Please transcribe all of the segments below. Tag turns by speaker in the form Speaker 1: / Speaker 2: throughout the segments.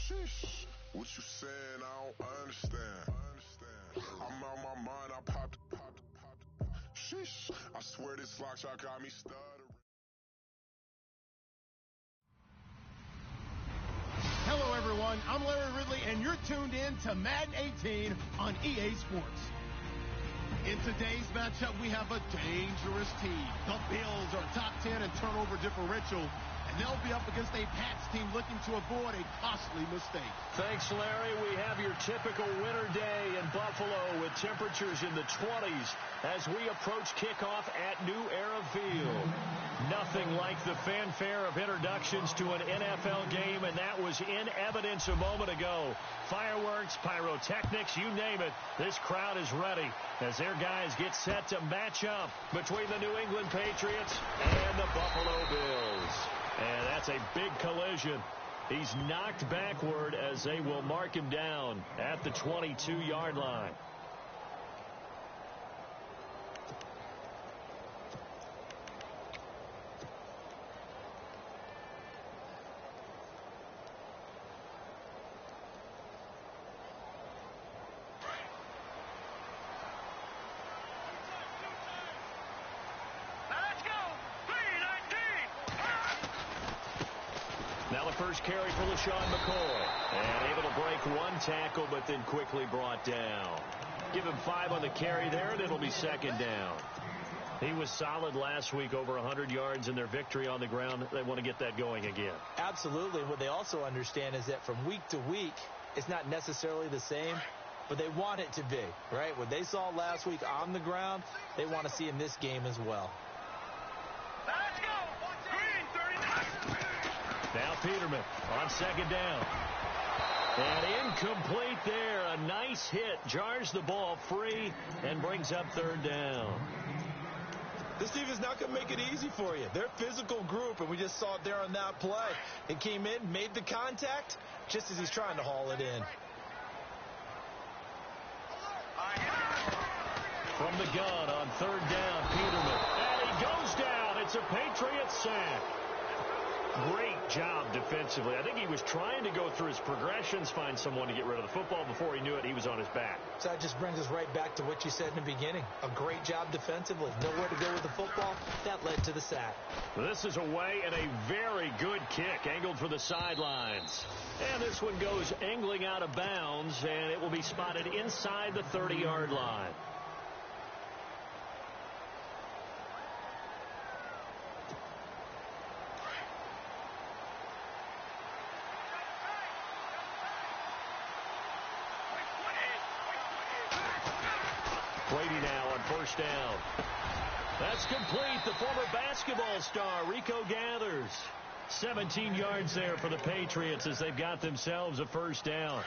Speaker 1: Sheesh, what you saying? I don't understand. I'm out my mind. I popped. Sheesh, I swear this lock shot got me stuttering.
Speaker 2: Hello, everyone. I'm Larry Ridley, and you're tuned in to Madden 18 on EA Sports. In today's matchup, we have a dangerous team. The Bills are top 10 in turnover differential, and they'll be up against a Pats team looking to avoid a costly mistake.
Speaker 3: Thanks, Larry. We have your typical winter day in Buffalo with temperatures in the 20s as we approach kickoff at New Era Field. Nothing like the fanfare of introductions to an NFL game, and that was in evidence a moment ago. Fireworks, pyrotechnics, you name it. This crowd is ready as their guys get set to match up between the New England Patriots and the Buffalo Bills. And that's a big collision. He's knocked backward as they will mark him down at the 22-yard line. Now the first carry for LaShawn McCoy. And able to break one tackle, but then quickly brought down. Give him 5 on the carry there, and it'll be second down. He was solid last week, over 100 yards in their victory on the ground. They want to get that going again.
Speaker 4: Absolutely. What they also understand is that from week to week, it's not necessarily the same, but they want it to be, right? What they saw last week on the ground, they want to see in this game as well.
Speaker 5: Let's go! Green, 39!
Speaker 3: Now Peterman on second down. And incomplete there. A nice hit. Jars the ball free and brings up third down.
Speaker 4: This team is not going to make it easy for you. They're a physical group, and we just saw it there on that play. It came in, made the contact, just as he's trying to haul it in.
Speaker 3: From the gun on third down, Peterman. And he goes down. It's a Patriot sack. Great job defensively. I think he was trying to go through his progressions, find someone to get rid of the football. Before he knew it, he was on his back.
Speaker 4: So that just brings us right back to what you said in the beginning. A great job defensively. Nowhere to go with the football. That led to the sack.
Speaker 3: This is away and a very good kick, angled for the sidelines. And this one goes angling out of bounds, and it will be spotted inside the 30-yard line. Brady now on first down. That's complete. The former basketball star, Rico Gathers. 17 yards there for the Patriots as they've got themselves a first down.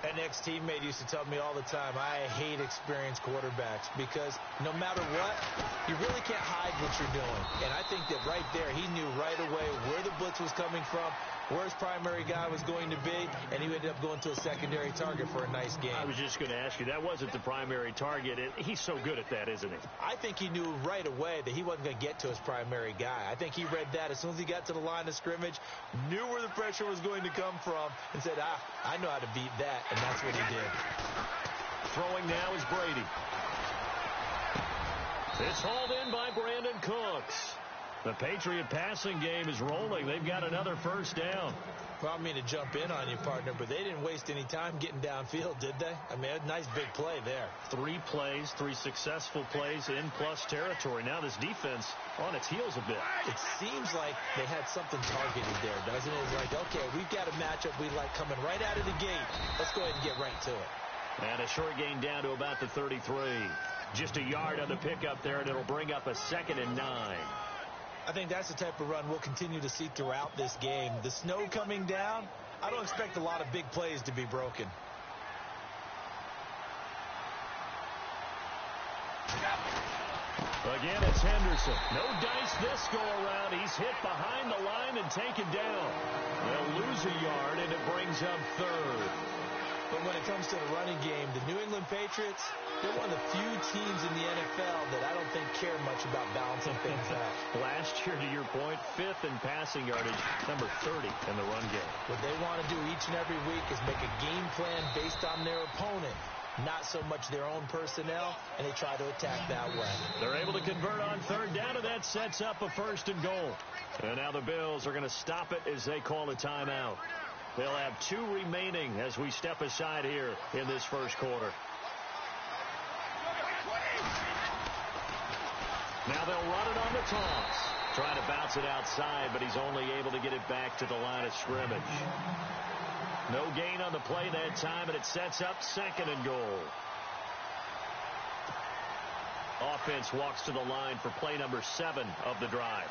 Speaker 4: An ex-teammate used to tell me all the time, I hate experienced quarterbacks because no matter what, you really can't hide what you're doing. And I think that right there, he knew right away where the blitz was coming from, where his primary guy was going to be, and he ended up going to a secondary target for a nice game.
Speaker 3: I was just going to ask you, that wasn't the primary target. He's so good at that, isn't he?
Speaker 4: I think he knew right away that he wasn't going to get to his primary guy. I think he read that as soon as he got to the line of scrimmage, knew where the pressure was going to come from, and said, I know how to beat that. And that's what he did.
Speaker 3: Throwing now is Brady. It's hauled in by Brandon Cooks. The Patriot passing game is rolling. They've got another first down.
Speaker 4: Well, I don't mean to jump in on you, partner, but they didn't waste any time getting downfield, did they? I mean, a nice big play there.
Speaker 3: 3 plays, 3 successful plays in plus territory. Now this defense on its heels a bit.
Speaker 4: It seems like they had something targeted there, doesn't it? It's like, okay, we've got a matchup we like coming right out of the gate. Let's go ahead and get right to it.
Speaker 3: And a short gain down to about the 33. Just a yard on the pickup there, and it'll bring up a 2nd and 9.
Speaker 4: I think that's the type of run we'll continue to see throughout this game. The snow coming down, I don't expect a lot of big plays to be broken.
Speaker 3: Again, it's Henderson. No dice this go-around. He's hit behind the line and taken down. They'll lose a yard, and it brings up 3rd.
Speaker 4: But when it comes to the running game, the New England Patriots, they're one of the few teams in the NFL that I don't think care much about balancing things out.
Speaker 3: Last year, to your point, 5th in passing yardage, number 30 in the run game.
Speaker 4: What they want to do each and every week is make a game plan based on their opponent, not so much their own personnel, and they try to attack that way.
Speaker 3: They're able to convert on 3rd down, and that sets up a 1st and goal. And now the Bills are going to stop it as they call a timeout. They'll have 2 remaining as we step aside here in this first quarter. Now they'll run it on the toss. Trying to bounce it outside, but he's only able to get it back to the line of scrimmage. No gain on the play that time, and it sets up 2nd and goal. Offense walks to the line for play number 7 of the drive.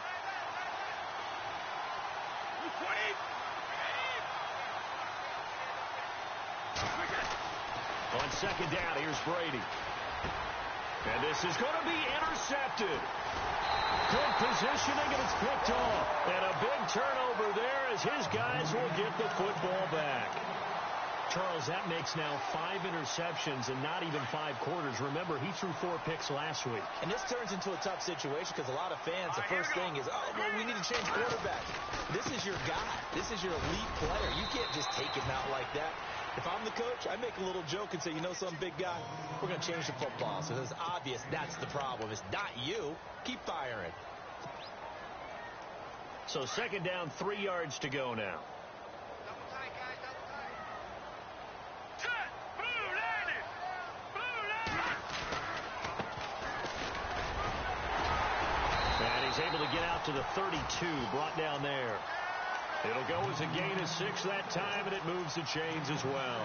Speaker 3: On 2nd down, here's Brady. And this is going to be intercepted. Good positioning, and it's picked off. And a big turnover there as his guys will get the football back. Charles, that makes now 5 interceptions and not even 5 quarters. Remember, he threw 4 picks last week.
Speaker 4: And this turns into a tough situation because a lot of fans, the first thing is, oh, well, we need to change quarterbacks. This is your guy. This is your elite player. You can't just take him out like that. If I'm the coach, I make a little joke and say, you know something, big guy? We're going to change the football. So it's obvious that's the problem. It's not you. Keep firing.
Speaker 3: So 2nd down, 3 yards to go now. And he's able to get out to the 32, brought down there. It'll go as a gain of 6 that time, and it moves the chains as well.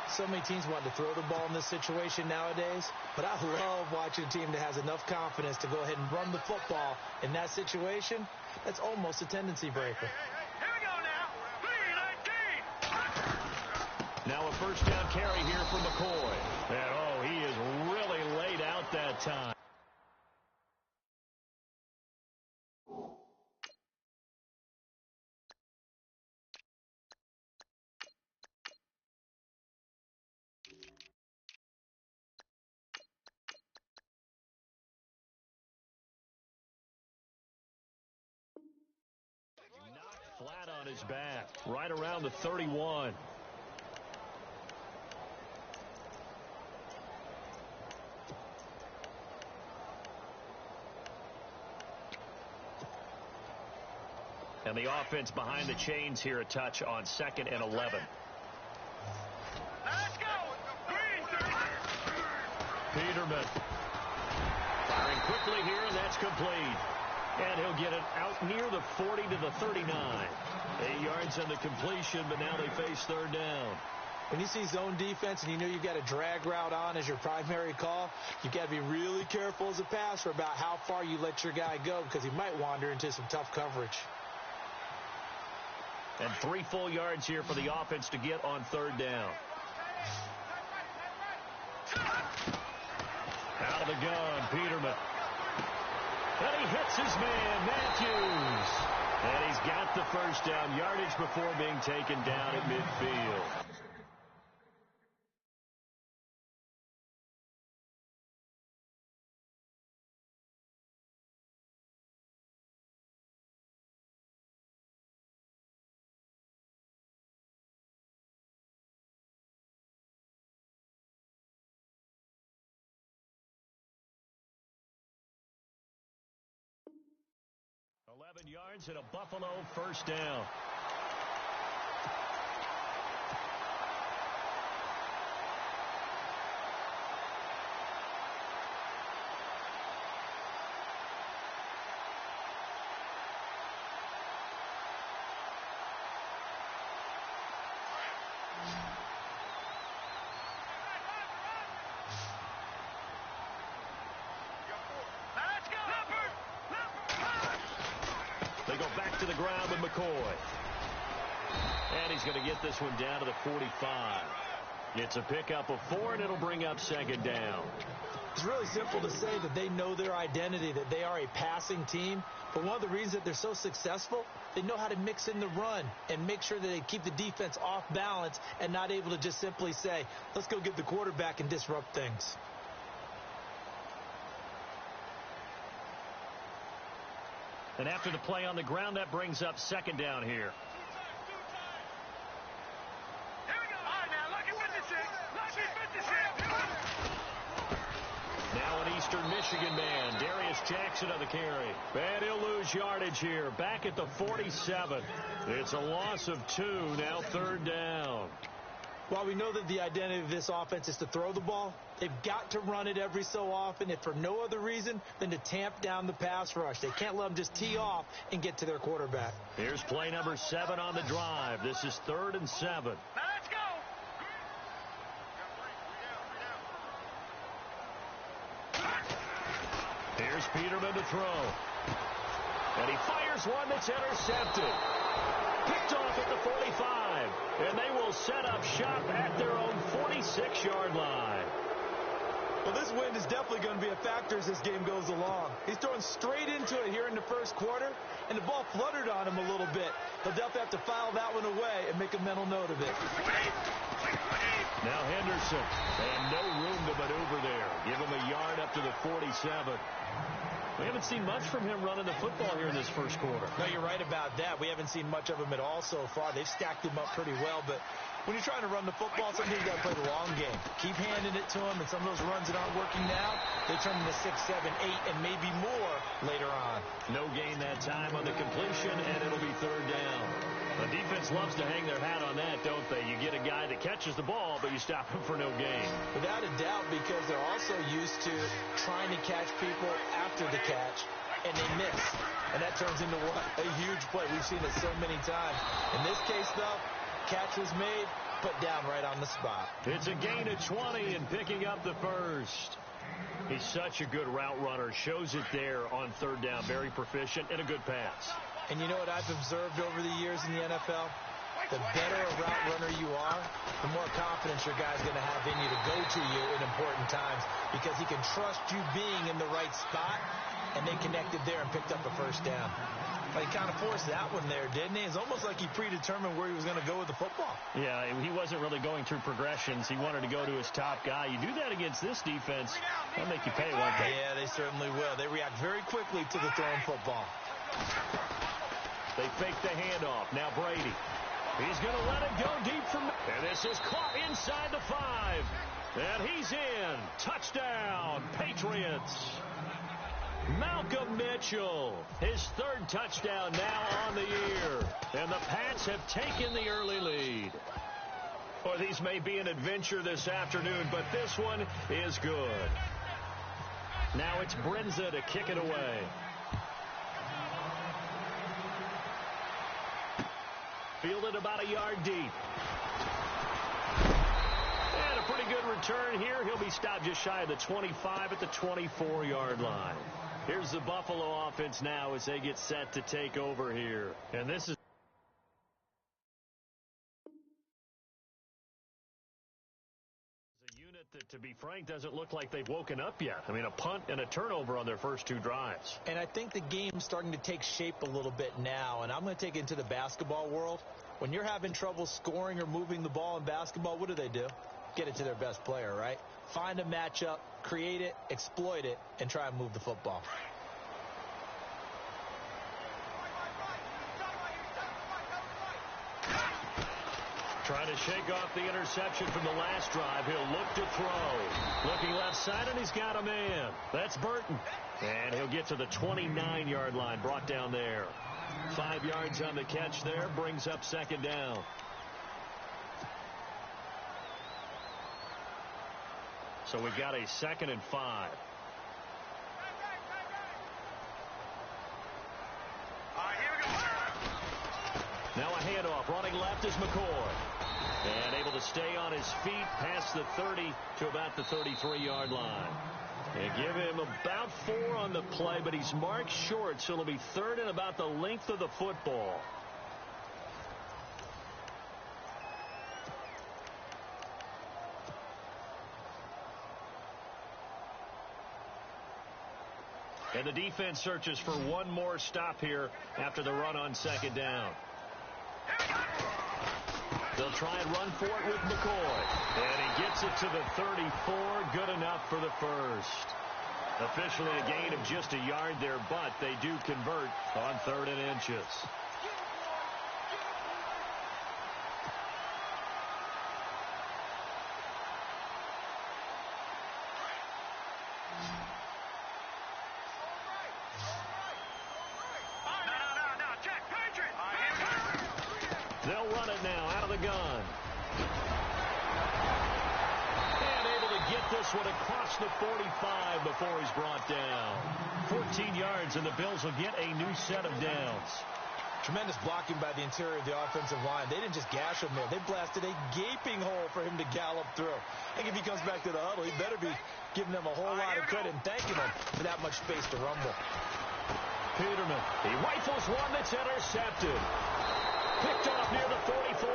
Speaker 4: So many teams want to throw the ball in this situation nowadays, but I love watching a team that has enough confidence to go ahead and run the football in that situation. That's almost a tendency breaker.
Speaker 5: Here we go now. 3-19.
Speaker 3: Now a 1st down carry here for McCoy. And, oh, he is really laid out that time. Flat on his back, right around the 31. And the offense behind the chains here a touch on 2nd and 11.
Speaker 5: Let's go. 3-3.
Speaker 3: Peterman firing quickly here, and that's complete. And he'll get it out near the 40 to the 39. 8 yards on the completion, but now they face 3rd down.
Speaker 4: When you see zone defense and you know you've got a drag route on as your primary call, you've got to be really careful as a passer about how far you let your guy go because he might wander into some tough coverage.
Speaker 3: And 3 full yards here for the offense to get on 3rd down. Out of the gun, Peterman. And he hits his man, Matthews. And he's got the 1st down yardage before being taken down at midfield. Yards and a Buffalo 1st down. They go back to the ground with McCoy. And he's going to get this one down to the 45. It's a pickup of 4, and it'll bring up second down.
Speaker 4: It's really simple to say that they know their identity, that they are a passing team. But one of the reasons that they're so successful, they know how to mix in the run and make sure that they keep the defense off balance and not able to just simply say, let's go get the quarterback and disrupt things.
Speaker 3: And after the play on the ground, that brings up second down here.
Speaker 5: Here we go. All right, now, lucky 56. Lucky 56.
Speaker 3: Now an Eastern Michigan man, Darius Jackson on the carry. And he'll lose yardage here. Back at the 47. It's a loss of 2, now third down.
Speaker 4: While we know that the identity of this offense is to throw the ball, they've got to run it every so often, if for no other reason than to tamp down the pass rush. They can't let them just tee off and get to their quarterback.
Speaker 3: Here's play number 7 on the drive. This is 3rd and 7.
Speaker 5: Now, let's go.
Speaker 3: Here's Peterman to throw. And he fires one that's intercepted. Picked off at the 45. And they will set up shop at their own 46-yard line.
Speaker 4: Well, this wind is definitely going to be a factor as this game goes along. He's throwing straight into it here in the first quarter, and the ball fluttered on him a little bit. He'll definitely have to file that one away and make a mental note of it.
Speaker 3: Now Henderson, and no room to maneuver there. Give him a yard up to the 47. We haven't seen much from him running the football here in this first quarter.
Speaker 4: No, you're right about that. We haven't seen much of him at all so far. They've stacked him up pretty well, but when you're trying to run the football, sometimes you got to play the long game. Keep handing it to him, and some of those runs that aren't working now, they turn into 6, 7, 8, and maybe more later on.
Speaker 3: No gain that time on the completion, and it'll be third down. The defense loves to hang their hat on that, don't they? You get a guy that catches the ball, but you stop him for no gain.
Speaker 4: Without a doubt, because they're also used to trying to catch people after the catch, and they miss. And that turns into what? A huge play. We've seen it so many times. In this case, though, catch was made, put down right on the spot.
Speaker 3: It's a gain of 20 and picking up the first. He's such a good route runner. Shows it there on third down. Very proficient and a good pass.
Speaker 4: And you know what I've observed over the years in the NFL? The better a route runner you are, the more confidence your guy's going to have in you to go to you in important times, because he can trust you being in the right spot, and they connected there and picked up a first down. Well, he kind of forced that one there, didn't he? It's almost like he predetermined where he was going to go with the football.
Speaker 3: Yeah, he wasn't really going through progressions. He wanted to go to his top guy. You do that against this defense, they'll make you pay, won't they?
Speaker 4: Yeah, they certainly will. They react very quickly to the thrown football.
Speaker 3: They fake the handoff. Now Brady. He's going to let it go deep from... And this is caught inside the 5. And he's in. Touchdown, Patriots. Malcolm Mitchell, his 3rd touchdown now on the year. And the Pats have taken the early lead. Well, these may be an adventure this afternoon, but this one is good. Now it's Brenza to kick it away. Fielded about a yard deep. And a pretty good return here. He'll be stopped just shy of the 25 at the 24-yard line. Here's the Buffalo offense now as they get set to take over here. And this is a unit that, to be frank, doesn't look like they've woken up yet. I mean, a punt and a turnover on their first 2 drives.
Speaker 4: And I think the game's starting to take shape a little bit now, and I'm going to take it into the basketball world. When you're having trouble scoring or moving the ball in basketball, what do? Get it to their best player, right? Find a matchup, create it, exploit it, and try and move the football.
Speaker 3: Trying to shake off the interception from the last drive. He'll look to throw. Looking left side, and he's got a man. That's Burton. And he'll get to the 29-yard line, brought down there. 5 yards on the catch there, brings up second down. So we've got a 2nd and 5.
Speaker 5: All right, here we go.
Speaker 3: Now a handoff. Running left is McCoy. And able to stay on his feet past the 30 to about the 33-yard line. They give him about 4 on the play, but he's marked short, so it'll be 3rd and about the length of the football. And the defense searches for one more stop here after the run on second down. They'll try and run for it with McCoy. And he gets it to the 34. Good enough for the first. Officially a gain of just a yard there, but they do convert on 3rd and inches. They'll run it now out of the gun. And able to get this one across the 45 before he's brought down. 14 yards, and the Bills will get a new set of downs.
Speaker 4: Tremendous blocking by the interior of the offensive line. They didn't just gash him there. They blasted a gaping hole for him to gallop through. I think if he comes back to the huddle, he better be giving them a whole lot of credit and thanking them for that much space to rumble.
Speaker 3: Peterman, he rifles one that's intercepted. Picked off near the 44.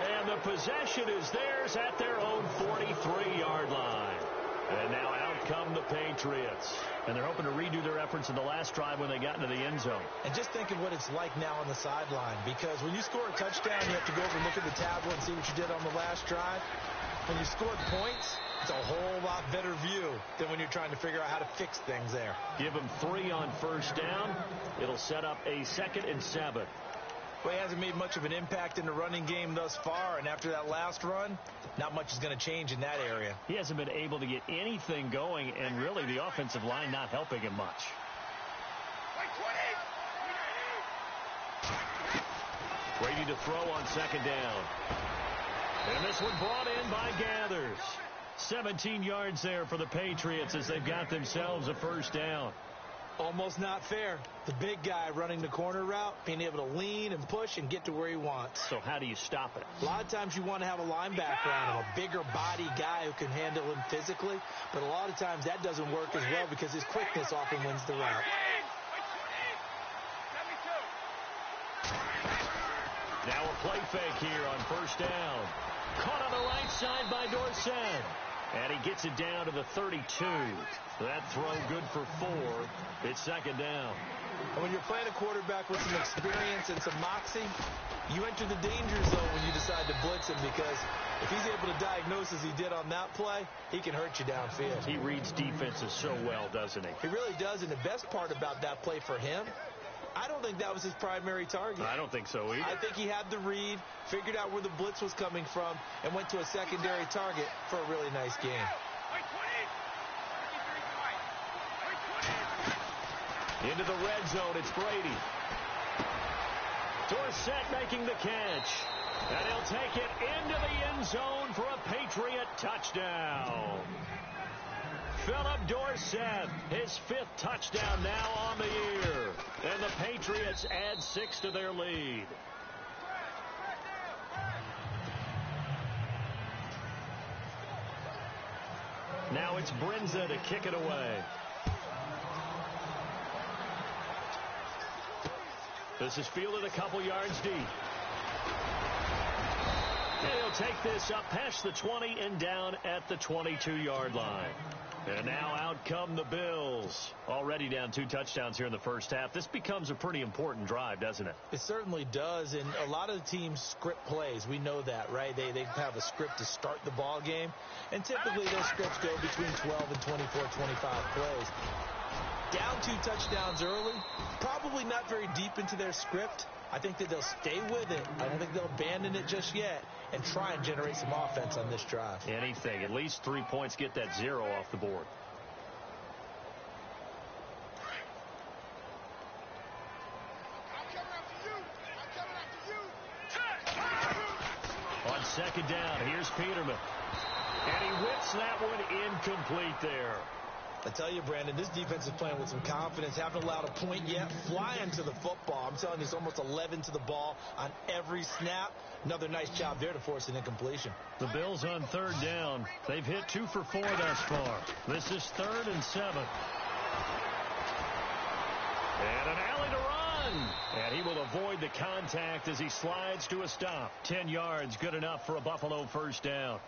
Speaker 3: And the possession is theirs at their own 43-yard line. And now out come the Patriots. And they're hoping to redo their efforts in the last drive when they got into the end zone.
Speaker 4: And just think of what it's like now on the sideline. Because when you score a touchdown, you have to go over and look at the tablet and see what you did on the last drive. When you scored points, it's a whole lot better view than when you're trying to figure out how to fix things there.
Speaker 3: Give them 3 on first down. It'll set up a 2nd and 7.
Speaker 4: Well, he hasn't made much of an impact in the running game thus far, and after that last run, not much is going to change in that area.
Speaker 3: He hasn't been able to get anything going, and really the offensive line not helping him much. Brady to throw on second down. And this one brought in by Gathers. 17 yards there for the Patriots as they've got themselves a first down.
Speaker 4: Almost not fair. The big guy running the corner route, being able to lean and push and get to where he wants.
Speaker 3: So how do you stop it?
Speaker 4: A lot of times you want to have a linebacker on him, a bigger body guy who can handle him physically. But a lot of times that doesn't work as well because his quickness often wins the route.
Speaker 3: Now a play fake here on first down. Caught on the right side by Dorsett. And he gets it down to the 32. That throw good for 4. It's second down.
Speaker 4: And when you're playing a quarterback with some experience and some moxie, you enter the danger zone when you decide to blitz him because if he's able to diagnose as he did on that play, he can hurt you downfield.
Speaker 3: He reads defenses so well, doesn't he?
Speaker 4: He really does, and the best part about that play for him, I don't think that was his primary target.
Speaker 3: I don't think so either.
Speaker 4: I think he had the read, figured out where the blitz was coming from, and went to a secondary target for a really nice game.
Speaker 3: Into the red zone, it's Brady. Dorsett making the catch. And he'll take it into the end zone for a Patriot touchdown. Philip Dorsett, his 5th touchdown now on the year. And the Patriots add 6 to their lead. Now it's Brinza to kick it away. This is fielded a couple yards deep. And he'll take this up past the 20 and down at the 22-yard line. And now out come the Bills. Already down 2 touchdowns here in the first half. This becomes a pretty important drive, doesn't it?
Speaker 4: It certainly does, and a lot of the teams script plays. We know that, right? They have a script to start the ball game, and typically those scripts go between 12 and 24, 25 plays. Down 2 touchdowns early, probably not very deep into their script. I think that they'll stay with it. I don't think they'll abandon it just yet and try and generate some offense on this drive.
Speaker 3: Anything. At least 3 points, get that 0 off the board. On second down, here's Peterman. And he whips that one incomplete there.
Speaker 4: I tell you, Brandon, this defense is playing with some confidence. Haven't allowed a point yet. Flying to the football. I'm telling you, it's almost 11 to the ball on every snap. Another nice job there to force an incompletion.
Speaker 3: The Bills on third down. They've hit 2 for 4 thus far. This is 3rd and 7. And an alley to run. And he will avoid the contact as he slides to a stop. 10 yards, good enough for a Buffalo first down.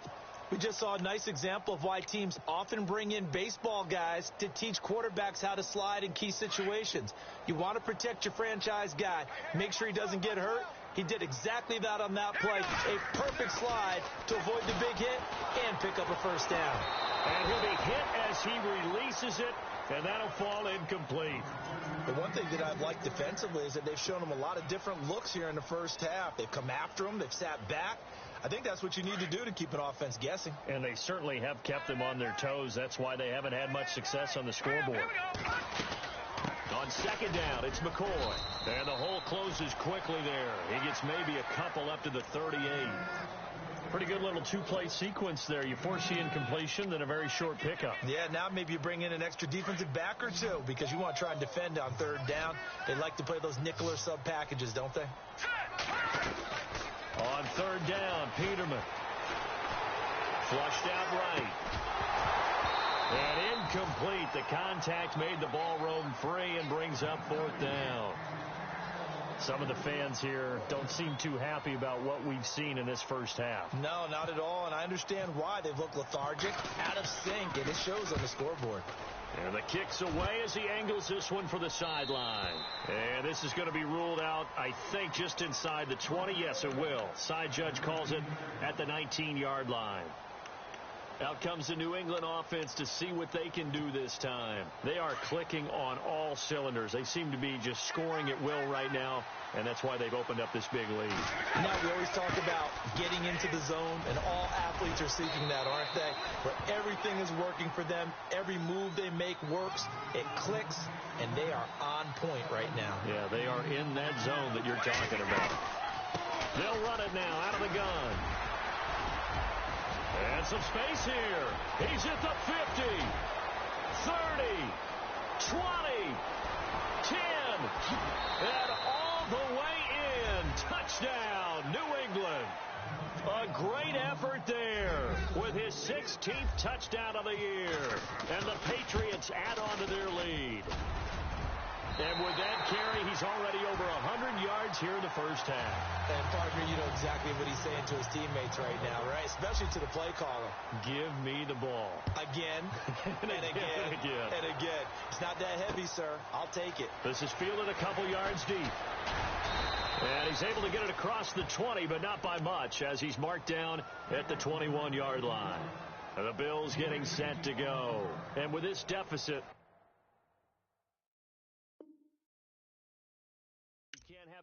Speaker 4: We just saw a nice example of why teams often bring in baseball guys to teach quarterbacks how to slide in key situations. You want to protect your franchise guy. Make sure he doesn't get hurt. He did exactly that on that play. A perfect slide to avoid the big hit and pick up a first down.
Speaker 3: And he'll be hit as he releases it, and that'll fall incomplete.
Speaker 4: The one thing that I've liked defensively is that they've shown him a lot of different looks here in the first half. They've come after him. They've sat back. I think that's what you need to do to keep an offense guessing.
Speaker 3: And they certainly have kept them on their toes. That's why they haven't had much success on the scoreboard. On second down, it's McCoy. And the hole closes quickly there. He gets maybe a couple up to the 38. Pretty good little two-play sequence there. You force the incompletion, then a very short pickup.
Speaker 4: Yeah, now maybe you bring in an extra defensive back or two because you want to try and defend on third down. They like to play those nickel or sub packages, don't they?
Speaker 3: On third down, Peterman. Flushed out right. And incomplete. The contact made the ball roam free and brings up fourth down. Some of the fans here don't seem too happy about what we've seen in this first half.
Speaker 4: No, not at all, and I understand why. They've looked lethargic, out of sync, and it shows on the scoreboard.
Speaker 3: And the kick's away as he angles this one for the sideline. And this is going to be ruled out, I think, just inside the 20. Yes, it will. Side judge calls it at the 19-yard line. Out comes the New England offense to see what they can do this time. They are clicking on all cylinders. They seem to be just scoring at will right now, and that's why they've opened up this big lead.
Speaker 4: Now, we always talk about getting into the zone, and all athletes are seeking that, aren't they? Where everything is working for them. Every move they make works. It clicks, and they are on point right now.
Speaker 3: Yeah, they are in that zone that you're talking about. They'll run it now out of the gun. And some space here. He's at the 50, 30, 20, 10, and all the way in. Touchdown, New England. A great effort there with his 16th touchdown of the year. And the Patriots add on to their lead. And with that carry, he's already over 100 yards here in the first half.
Speaker 4: And, Parker, you know exactly what he's saying to his teammates right now, right? Especially to the play caller.
Speaker 3: Give me the ball.
Speaker 4: Again, and again, and again. It's not that heavy, sir. I'll take it.
Speaker 3: This is fielded a couple yards deep. And he's able to get it across the 20, but not by much, as he's marked down at the 21-yard line. And the Bills getting set to go. And with this deficit,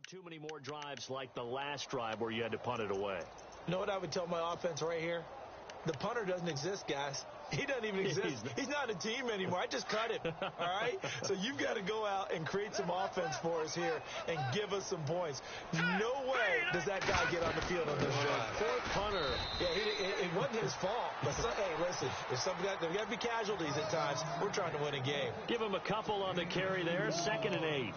Speaker 3: too many more drives like the last drive where you had to punt it away.
Speaker 4: You know what I would tell my offense right here? The punter doesn't exist, guys. He doesn't even exist. He's not a team anymore. I just cut him, all right? So you've got to go out and create some offense for us here and give us some points. No way does that guy get on the field on this drive.
Speaker 3: Fourth punter.
Speaker 4: Yeah, it wasn't his fault. But, hey, listen, there's got to be casualties at times. We're trying to win a game.
Speaker 3: Give him a couple on the carry there, 2nd and 8.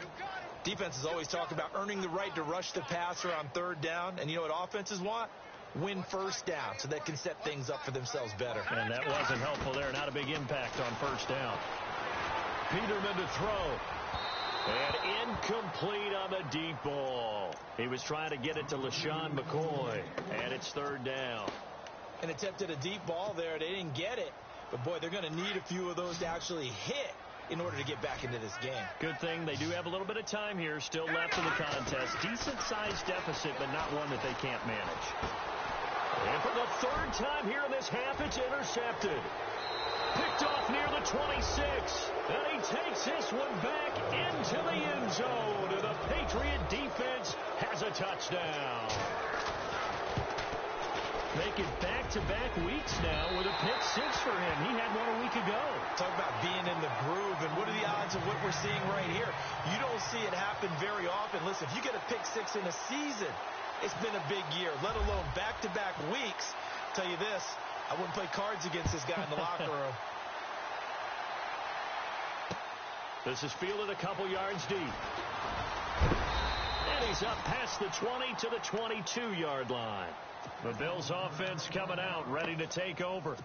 Speaker 4: Defenses always talk about earning the right to rush the passer on third down. And you know what offenses want? Win first down so they can set things up for themselves better.
Speaker 3: And that wasn't helpful there. Not a big impact on first down. Peterman to throw. And incomplete on the deep ball. He was trying to get it to LaShawn McCoy. And it's third down.
Speaker 4: An attempt at a deep ball there. They didn't get it. But, boy, they're going to need a few of those to actually hit in order to get back into this game.
Speaker 3: Good thing they do have a little bit of time here still left in the contest. Decent-sized deficit, but not one that they can't manage. And for the third time here in this half, it's intercepted. Picked off near the 26. And he takes this one back into the end zone. And the Patriot defense has a touchdown. Making back-to-back weeks now with a pick 6 for him. He had one a week ago.
Speaker 4: Talk about being in the groove, and what are the odds of what we're seeing right here? You don't see it happen very often. Listen, if you get a pick 6 in a season, it's been a big year, let alone back-to-back weeks. I'll tell you this, I wouldn't play cards against this guy in the locker room.
Speaker 3: This is fielded a couple yards deep. And he's up past the 20 to the 22-yard line. The Bills offense coming out, ready to take over.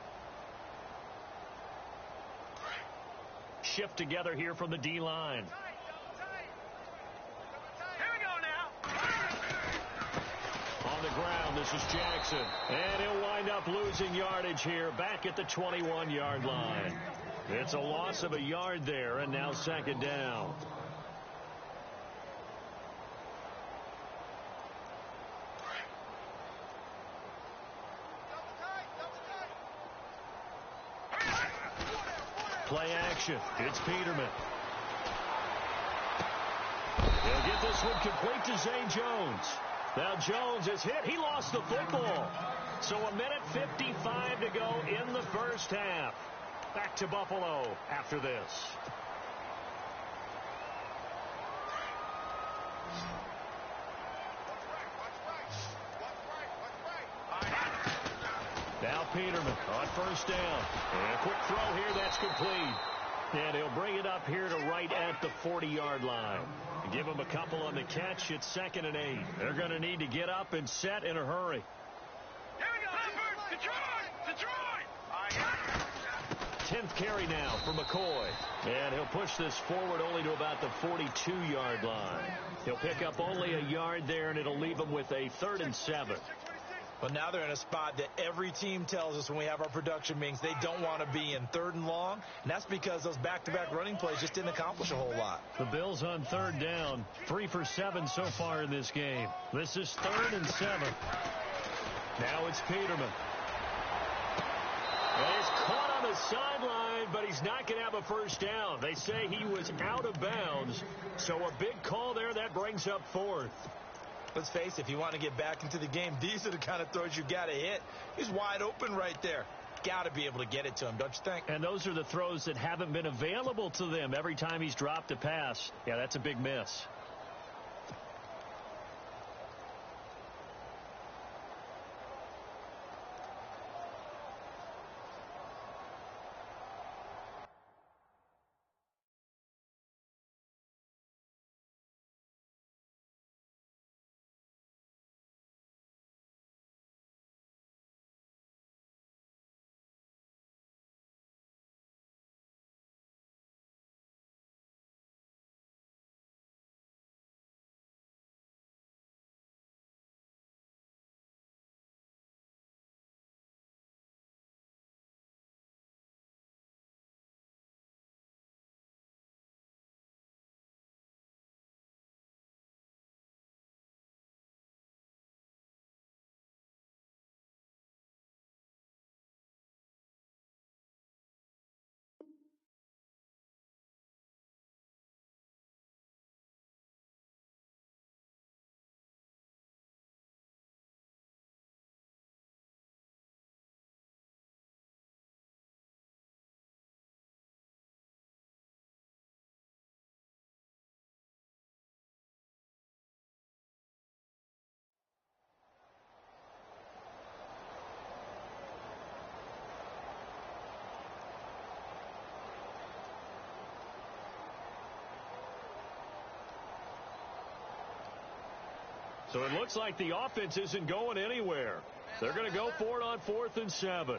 Speaker 3: Shift together here from the D-line.
Speaker 5: Here we go now.
Speaker 3: On the ground, the This is Jackson. And he'll wind up losing yardage here back at the 21-yard line. It's a loss of a yard there, and now second down. Play action. It's Peterman. He'll get this one complete to Zay Jones. Now Jones is hit. He lost the football. So a minute 55 to go in the first half. Back to Buffalo after this. Now Peterman on first down. And a quick throw here. That's complete. And he'll bring it up here to right at the 40-yard line. Give him a couple on the catch. It's 2nd and 8. They're going to need to get up and set in a hurry.
Speaker 5: Here we go. Detroit.
Speaker 3: 10th carry now for McCoy. And he'll push this forward only to about the 42-yard line. He'll pick up only a yard there, and it'll leave him with a 3rd and 7.
Speaker 4: Well, now they're in a spot that every team tells us when we have our production meetings they don't want to be in, 3rd and long. And that's because those back-to-back running plays just didn't accomplish a whole lot.
Speaker 3: The Bills on 3rd down, 3 for 7 so far in this game. This is 3rd and 7. Now it's Peterman. And he's caught on the sideline, but he's not going to have a first down. They say he was out of bounds. So a big call there that brings up 4th.
Speaker 4: Let's face it, if you want to get back into the game, these are the kind of throws you got to hit. He's wide open right there. Got to be able to get it to him, don't you think?
Speaker 3: And those are the throws that haven't been available to them every time he's dropped a pass. Yeah, that's a big miss. So it looks like the offense isn't going anywhere. They're going to go for it on 4th and 7.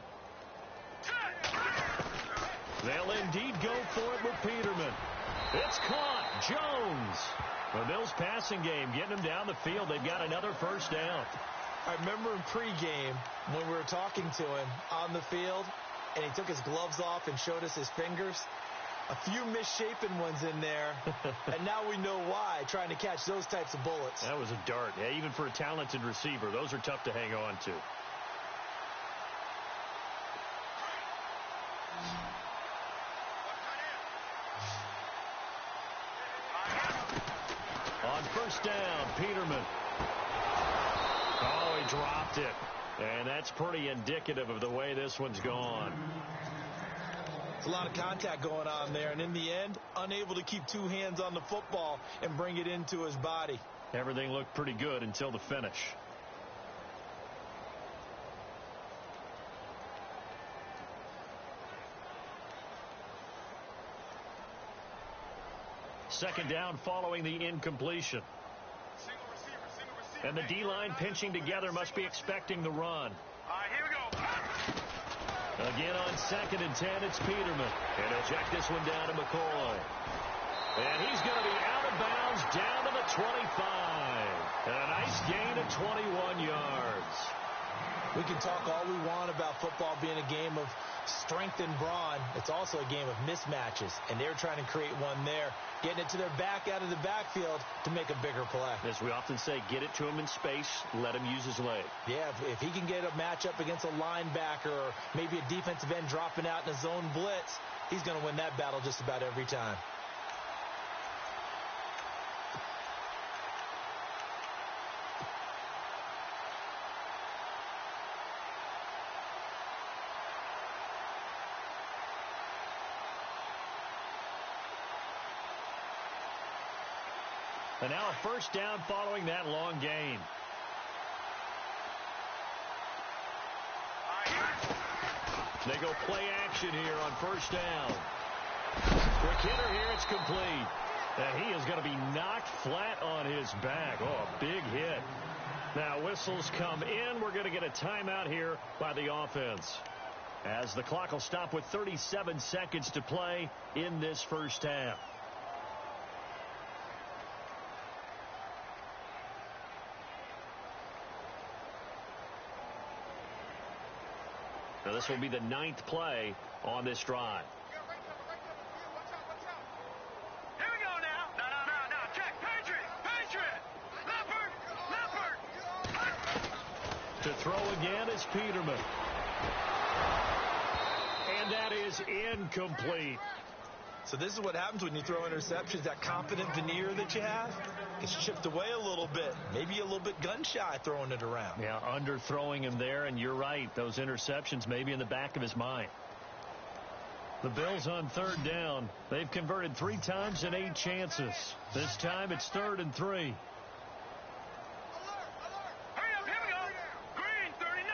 Speaker 3: They'll indeed go for it with Peterman. It's caught. Jones. The Bills passing game getting them down the field. They've got another first down.
Speaker 4: I remember in pregame when we were talking to him on the field, and he took his gloves off and showed us his fingers. A few misshapen ones in there, and now we know why, trying to catch those types of bullets.
Speaker 3: That was a dart. Yeah, even for a talented receiver, those are tough to hang on to. On first down, Peterman. Oh, he dropped it. And that's pretty indicative of the way this one's gone.
Speaker 4: A lot of contact going on there, and in the end, unable to keep 2 hands on the football and bring it into his body.
Speaker 3: Everything looked pretty good until the finish. Second down following the incompletion. And the D-line pinching together must be expecting the run.
Speaker 5: Here we go.
Speaker 3: Again on 2nd and 10, it's Peterman. And he'll check this one down to McCoy. And he's going to be out of bounds down to the 25. And a nice gain of 21 yards.
Speaker 4: We can talk all we want about football being a game of strength and brawn. It's also a game of mismatches, and they're trying to create one there, getting it to their back out of the backfield to make a bigger play.
Speaker 3: As we often say, get it to him in space, let him use his leg.
Speaker 4: Yeah, if he can get a matchup against a linebacker or maybe a defensive end dropping out in a zone blitz, he's going to win that battle just about every time.
Speaker 3: And now a first down following that long gain. They go play action here on first down. Quick hitter here, it's complete. And he is going to be knocked flat on his back. Oh, a big hit. Now whistles come in. We're going to get a timeout here by the offense, as the clock will stop with 37 seconds to play in this first half. Now, this will be the 9th play on this drive.
Speaker 5: Here we go now. No. Check. Patriot. Leopard.
Speaker 3: To throw again is Peterman. And that is incomplete.
Speaker 4: So this is what happens when you throw interceptions. That confident veneer that you have gets chipped away a little bit. Maybe a little bit gun-shy throwing it around.
Speaker 3: Yeah, underthrowing him there, and you're right. Those interceptions may be in the back of his mind. The Bills on third down. They've converted 3 times in 8 chances. This time it's 3rd and 3.
Speaker 5: Hurry up, here we go. Green, 39.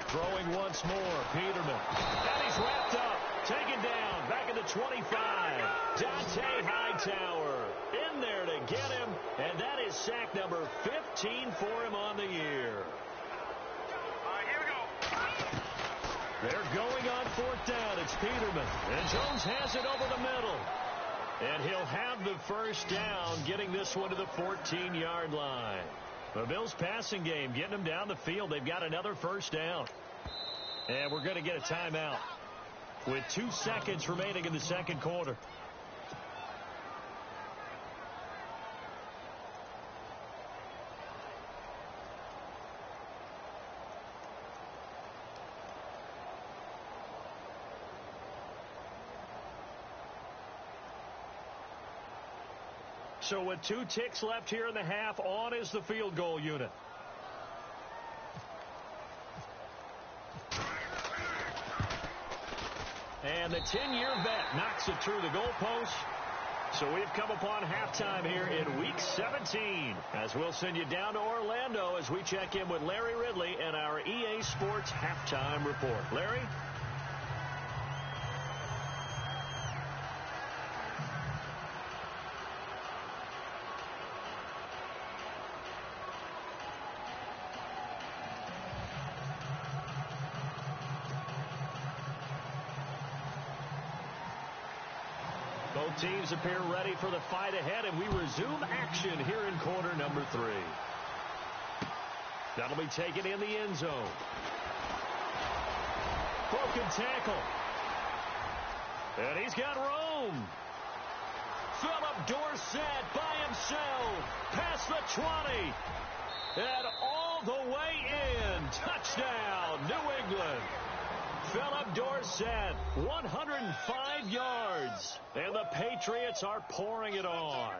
Speaker 3: Throwing once more, Peterman. And he's wrapped up. Taken down, back at the 25. Dante Hightower in there to get him, and that is sack number 15 for him on the year.
Speaker 5: All right, here we go.
Speaker 3: They're going on 4th down. It's Peterman, and Jones has it over the middle. And he'll have the first down, getting this one to the 14-yard line. The Bills passing game, getting them down the field. They've got another first down. And we're going to get a timeout with 2 seconds remaining in the second quarter. So with 2 ticks left here in the half, on is the field goal unit. And the 10-year vet knocks it through the goalpost. So we've come upon halftime here in Week 17, as we'll send you down to Orlando as we check in with Larry Ridley and our EA Sports Halftime Report. Larry? Both teams appear ready for the fight ahead, and we resume action here in quarter number 3. That'll be taken in the end zone. Broken tackle. And he's got room. Philip Dorsett by himself. Past the 20. And all the way in. Touchdown, New England. Philip Dorsett, 105 yards. And the Patriots are pouring it on.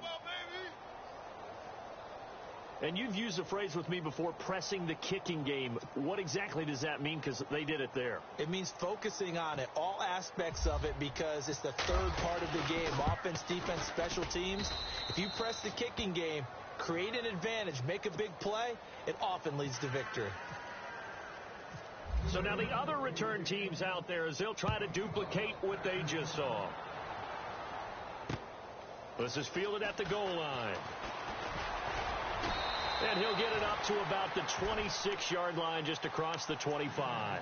Speaker 3: And you've used the phrase with me before, pressing the kicking game. What exactly does that mean? Because they did it there.
Speaker 4: It means focusing on it, all aspects of it, because it's the third part of the game. Offense, defense, special teams. If you press the kicking game, create an advantage, make a big play, it often leads to victory.
Speaker 3: So now the other return teams out there, as they'll try to duplicate what they just saw. This is fielded at the goal line. And he'll get it up to about the 26-yard line, just across the 25.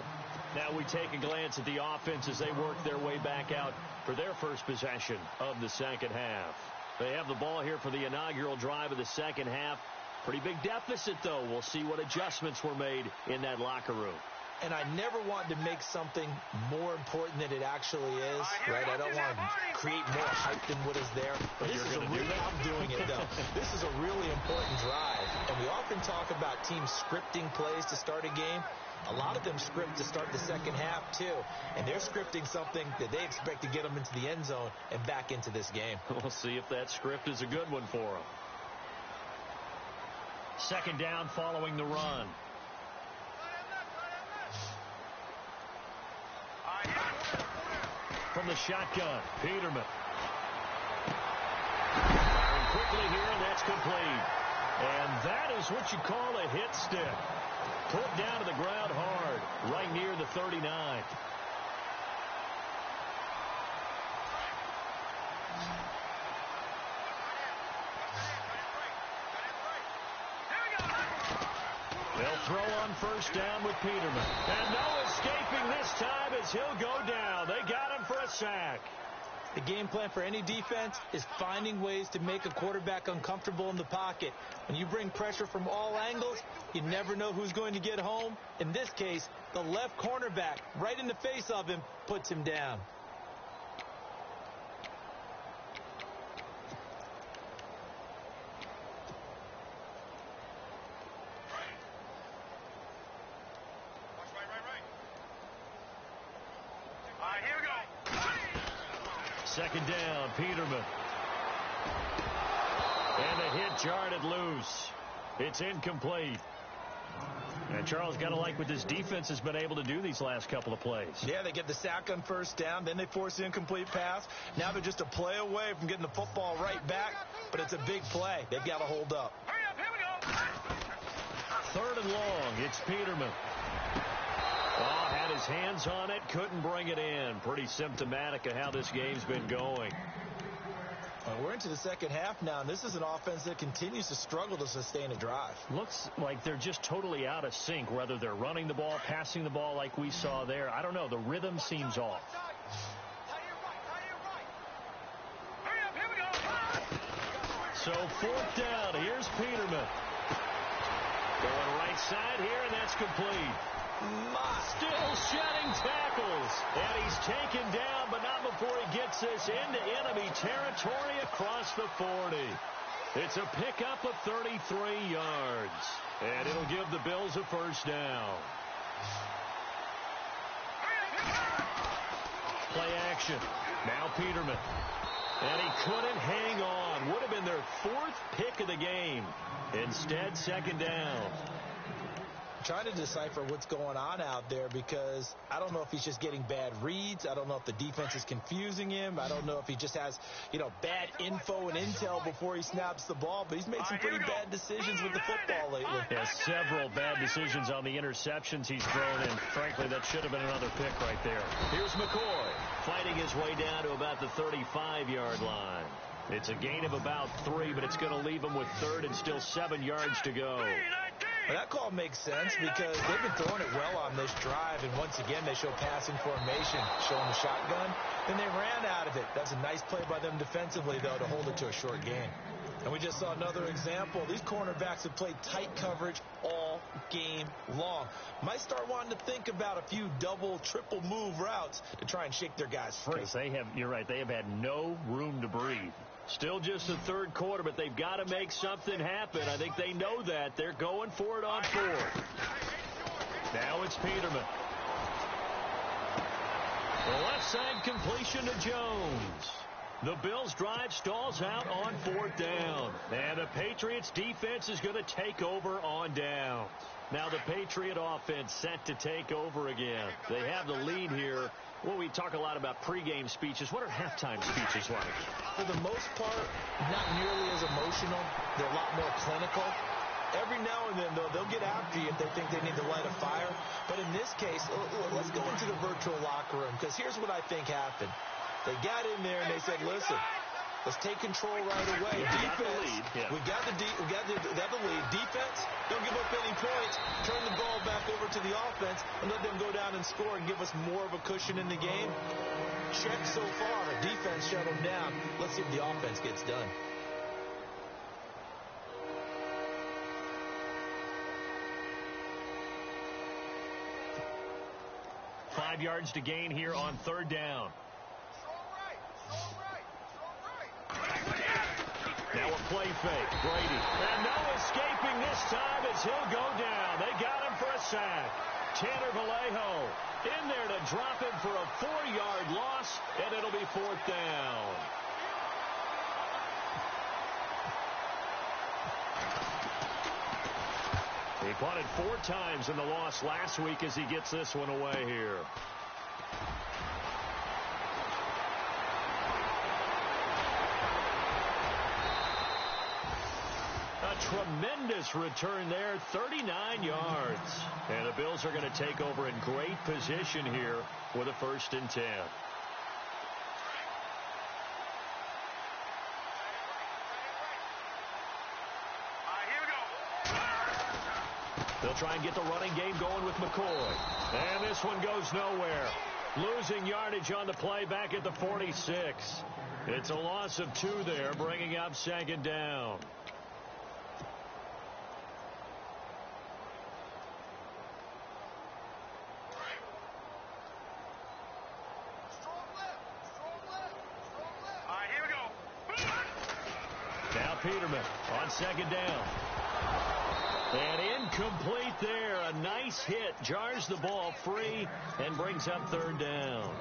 Speaker 3: Now we take a glance at the offense as they work their way back out for their first possession of the second half. They have the ball here for the inaugural drive of the second half. Pretty big deficit, though. We'll see what adjustments were made in that locker room.
Speaker 4: And I never want to make something more important than it actually is, right? I don't want to create more hype than what is there. But this is I'm doing it, though. This is a really important drive. And we often talk about teams scripting plays to start a game. A lot of them script to start the second half, too. And they're scripting something that they expect to get them into the end zone and back into this game.
Speaker 3: We'll see if that script is a good one for them. Second down following the run. From the shotgun, Peterman. Firing quickly here, and that's complete. And that is what you call a hit stick. Put down to the ground hard, right near the 39. They'll throw on first down with Peterman. And no escaping this time as he'll go down. They got him for a sack.
Speaker 4: The game plan for any defense is finding ways to make a quarterback uncomfortable in the pocket. When you bring pressure from all angles, you never know who's going to get home. In this case, the left cornerback, right in the face of him, puts him down.
Speaker 3: Second down, Peterman. And the hit jarred it loose. It's incomplete. And Charles, got to like what this defense has been able to do these last couple of plays.
Speaker 4: Yeah, they get the sack on first down, then they force the incomplete pass. Now they're just a play away from getting the football right back, but it's a big play. They've got to hold up.
Speaker 5: Hurry up, here we go.
Speaker 3: Third and long, it's Peterman. Oh, had his hands on it, couldn't bring it in. Pretty symptomatic of how this game's been going.
Speaker 4: We're into the second half now, and this is an offense that continues to struggle to sustain a drive.
Speaker 3: Looks like they're just totally out of sync, whether they're running the ball, passing the ball like we saw there. I don't know. The rhythm seems off.
Speaker 5: Hurry up, here we go.
Speaker 3: So fourth down. Here's Peterman. Going right side here, and that's complete. Still shedding tackles. And he's taken down, but not before he gets this into enemy territory across the 40. It's a pickup of 33 yards. And it'll give the Bills a first down. Play action. Now Peterman. And he couldn't hang on. Would have been their fourth pick of the game. Instead, second down.
Speaker 4: Trying to decipher what's going on out there because I don't know if he's just getting bad reads. I don't know if the defense is confusing him. I don't know if he just has, bad info and intel before he snaps the ball. But he's made some pretty bad decisions with the football lately.
Speaker 3: Yeah, several bad decisions on the interceptions he's thrown in. Frankly, that should have been another pick right there. Here's McCoy fighting his way down to about the 35-yard line. It's a gain of about 3, but it's going to leave him with third and still 7 yards to go.
Speaker 4: Well, that call makes sense because they've been throwing it well on this drive, and once again they show passing formation, showing the shotgun. Then they ran out of it. That's a nice play by them defensively, though, to hold it to a short gain. And we just saw another example. These cornerbacks have played tight coverage all game long. Might start wanting to think about a few double, triple move routes to try and shake their guys free.
Speaker 3: Because you're right, they have had no room to breathe. Still just the third quarter, but they've got to make something happen. I think they know that. They're going for it on fourth. Now it's Peterman. The left side completion to Jones. The Bills' drive stalls out on fourth down. And the Patriots' defense is going to take over on downs. Now the Patriot offense set to take over again. They have the lead here. Well, we talk a lot about pregame speeches. What are halftime speeches like?
Speaker 4: For the most part, not nearly as emotional. They're a lot more clinical. Every now and then, though, they'll get after you if they think they need to light a fire. But in this case, let's go into the virtual locker room, because here's what I think happened. They got in there and they said, listen, Let's take control right away.
Speaker 3: Yeah,
Speaker 4: Defense, we got the lead. Defense, don't give up any points. Turn the ball back over to the offense and let them go down and score and give us more of a cushion in the game. Check so far. Defense shut them down. Let's see if the offense gets done.
Speaker 3: 5 yards to gain here on third down. Now a play fake. Brady. And no escaping this time as he'll go down. They got him for a sack. Tanner Vallejo in there to drop him for a 4-yard loss, and it'll be fourth down. He punted 4 times in the loss last week as he gets this one away here. A tremendous return there, 39 yards. And the Bills are going to take over in great position here with a 1st and 10. They'll try and get the running game going with McCoy. And this one goes nowhere. Losing yardage on the play back at the 46. It's a loss of 2 there, bringing up 2nd down. Now Peterman on 2nd down. And incomplete there. A nice hit. Jars the ball free and brings up 3rd down.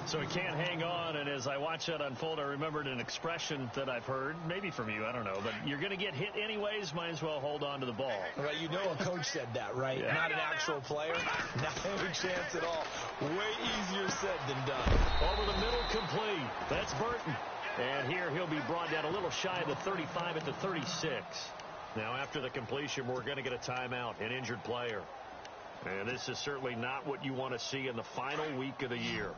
Speaker 3: So he can't hang on, and as I watch that unfold, I remembered an expression that I've heard, maybe from you, I don't know, but you're going to get hit anyways, might as well hold on to the ball.
Speaker 4: Right, you know a coach said that, right? Yeah. Not an actual player. Not any chance at all. Way easier said than done.
Speaker 3: Over the middle, complete. That's Burton. And here he'll be brought down a little shy of the 35 at the 36. Now, after the completion, we're going to get a timeout, an injured player. And this is certainly not what you want to see in the final week of the year.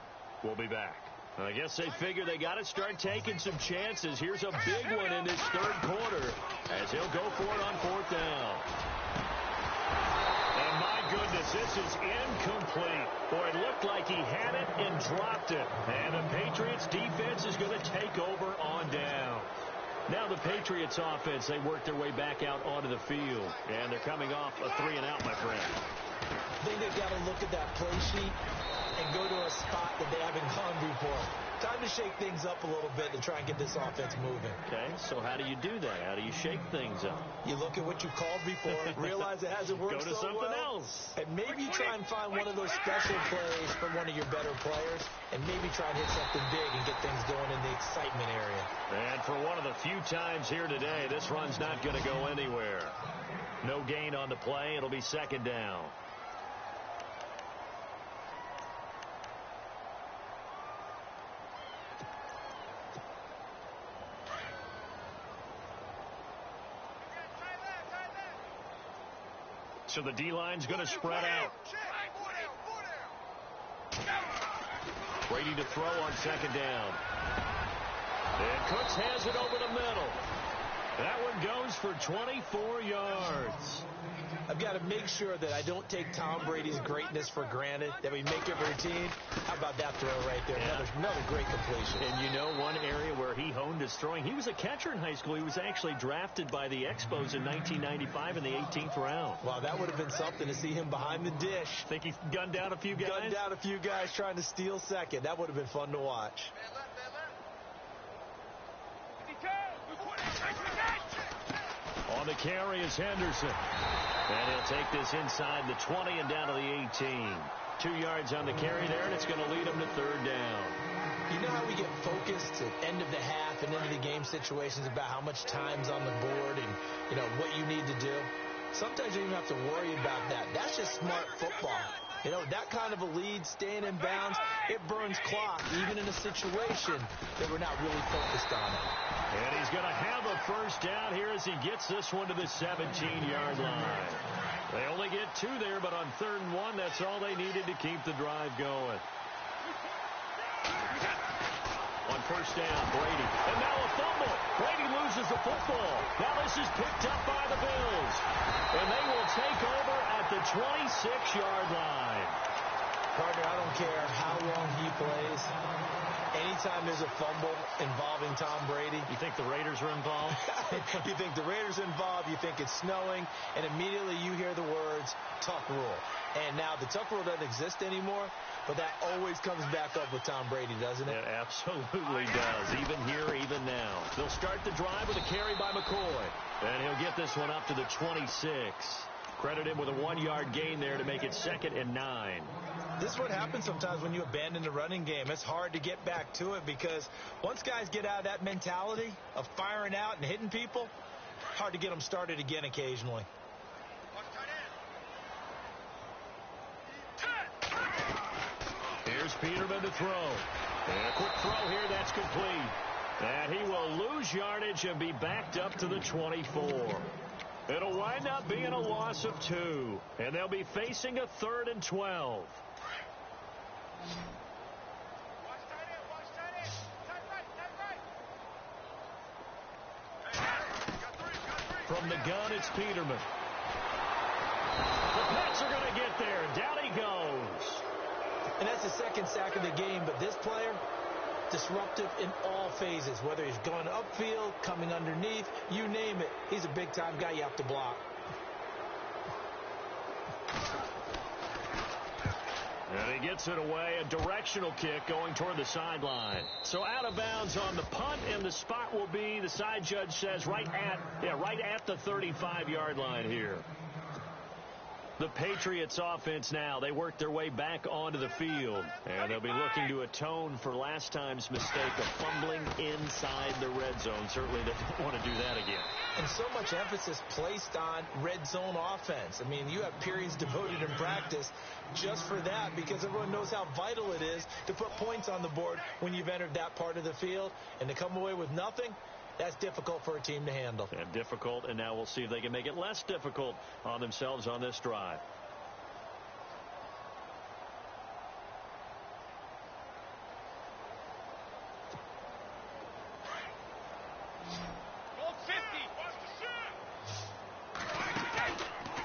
Speaker 3: We'll be back. I guess they figure they got to start taking some chances. Here's a big one in this 3rd quarter as he'll go for it on 4th down. And my goodness, this is incomplete. Boy, it looked like he had it and dropped it. And the Patriots defense is going to take over on down. Now the Patriots offense, they work their way back out onto the field. And they're coming off a 3-and-out, my friend.
Speaker 4: I think they've got to look at that play sheet and go to a spot that they haven't gone before. Time to shake things up a little bit to try and get this offense moving.
Speaker 3: Okay, so how do you do that? How do you shake things up?
Speaker 4: You look at what you called before, realize it hasn't worked so well.
Speaker 3: Go to something else.
Speaker 4: And maybe try and find one of those special plays from one of your better players, and maybe try and hit something big and get things going in the excitement area. And
Speaker 3: for one of the few times here today, this run's not going to go anywhere. No gain on the play. It'll be 2nd down. So the D-line's going to spread out. Brady to throw on 2nd down. And Cooks has it over the middle. That one goes for 24 yards.
Speaker 4: I've got to make sure that I don't take Tom Brady's greatness for granted, that we make it routine. How about that throw right there? Yeah. Another great completion.
Speaker 3: And you know one area where he honed his throwing, he was a catcher in high school. He was actually drafted by the Expos in 1995 in the 18th round.
Speaker 4: Wow, that would have been something to see him behind the dish.
Speaker 3: Think he gunned down a few guys?
Speaker 4: Gunned down a few guys trying to steal second. That would have been fun to watch.
Speaker 3: On the carry is Henderson. And he'll take this inside the 20 and down to the 18. 2 yards on the carry there, and it's going to lead him to 3rd down.
Speaker 4: You know how we get focused at end of the half and into the game situations about how much time's on the board and, you know, what you need to do? Sometimes you don't even have to worry about that. That's just smart football. You know, that kind of a lead, staying in bounds, it burns clock, even in a situation that we're not really focused on it.
Speaker 3: And he's going to have a 1st down here as he gets this one to the 17-yard line. They only get 2 there, but on 3rd and 1, that's all they needed to keep the drive going. On first down. Brady. And now a fumble. Brady loses the football. Now this is picked up by the Bills. And they will take over at the 26-yard line.
Speaker 4: Partner, I don't care how long he plays. Anytime there's a fumble involving Tom Brady.
Speaker 3: You think the Raiders are involved?
Speaker 4: You think the Raiders are involved, you think it's snowing, and immediately you hear the words, tuck rule. And now the tuck rule doesn't exist anymore, but that always comes back up with Tom Brady, doesn't it?
Speaker 3: It absolutely does, even here, even now. They'll start the drive with a carry by McCoy, and he'll get this one up to the 26. Credit him with a 1-yard gain there to make it 2nd and 9.
Speaker 4: This is what happens sometimes when you abandon the running game. It's hard to get back to it because once guys get out of that mentality of firing out and hitting people, hard to get them started again occasionally.
Speaker 3: Here's Peterman to throw. And a quick throw here, that's complete. And he will lose yardage and be backed up to the 24. It'll wind up being a loss of 2. And they'll be facing a 3rd and 12. From the gun, it's Peterman. The Pats are going to get there. Down he goes.
Speaker 4: And that's the second sack of the game, but this player, disruptive in all phases, whether he's going upfield, coming underneath, you name it. He's a big-time guy you have to block.
Speaker 3: And he gets it away, a directional kick going toward the sideline. So out of bounds on the punt, and the spot will be, the side judge says, right at the 35-yard line here. The Patriots offense now, they work their way back onto the field, and they'll be looking to atone for last time's mistake of fumbling inside the red zone. Certainly they don't want to do that again.
Speaker 4: And so much emphasis placed on red zone offense. I mean, you have periods devoted in practice just for that because everyone knows how vital it is to put points on the board when you've entered that part of the field. And to come away with nothing, that's difficult for a team to handle.
Speaker 3: And difficult, and now we'll see if they can make it less difficult on themselves on this drive.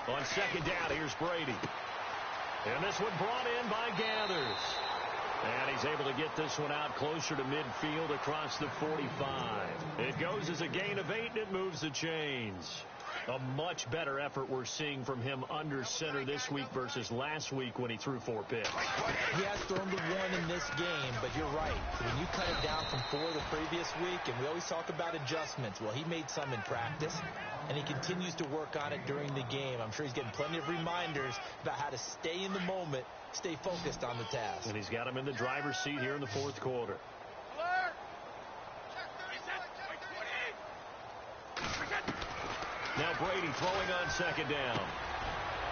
Speaker 3: On 2nd down, here's Brady. And this one brought in by Gathers. And he's able to get this one out closer to midfield across the 45. It goes as a gain of 8, and it moves the chains. A much better effort we're seeing from him under center this week versus last week when he threw 4 picks.
Speaker 4: He has thrown to 1 in this game, but you're right. When you cut it down from 4 the previous week, and we always talk about adjustments, well, he made some in practice, and he continues to work on it during the game. I'm sure he's getting plenty of reminders about how to stay in the moment, stay focused on the task.
Speaker 3: And he's got him in the driver's seat here in the 4th quarter. Now Brady throwing on 2nd down.